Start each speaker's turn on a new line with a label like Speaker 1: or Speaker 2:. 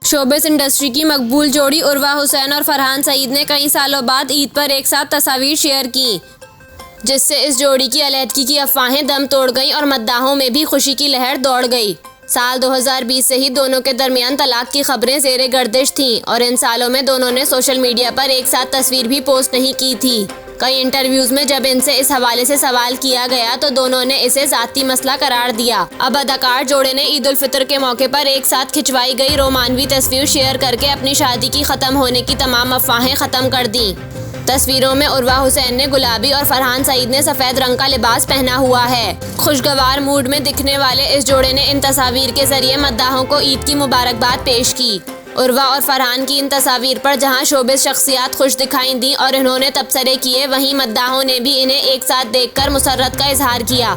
Speaker 1: Showbiz industry की मकबूल जोड़ी उर्वा हुसैन और फरहान सईद ने कई सालों बाद ईद पर एक साथ तस्वीर शेयर की, जिससे इस जोड़ी की अलहदगी की अफवाहें दम तोड़ गईं और मद्दाहों में भी खुशी की लहर दौड़ गई। साल 2020 से ही दोनों के दरमियान तलाक की खबरें ज़ेरे गर्दिश थीं और इन सालों में दोनों ने सोशल मीडिया पर एक साथ तस्वीर भी पोस्ट नहीं की थी। कई इंटरव्यूज में जब इनसे इस हवाले से सवाल किया गया तो दोनों ने इसे ज़ाती मसला करार दिया। अब अदाकार जोड़े ने ईद उल फितर के मौके पर एक साथ खिंचवाई गई रोमानवी तस्वीर शेयर करके अपनी शादी की ख़त्म होने की तमाम अफवाहें ख़त्म कर दी। तस्वीरों में उर्वा हुसैन ने गुलाबी और फरहान सईद ने सफ़ेद रंग का लिबास पहना हुआ है। खुशगवार मूड में दिखने वाले इस जोड़े ने इन तस्वीर के जरिए मद्दाहों को ईद की मुबारकबाद पेश की। उर्वा और फरहान की इन तस्वीर पर जहां शोबिस शख्सियात खुश दिखाई दी और इन्होंने तबसरे किए, वहीं मद्दाहों ने भी इन्हें एक साथ देखकर मुसर्रत का इजहार किया।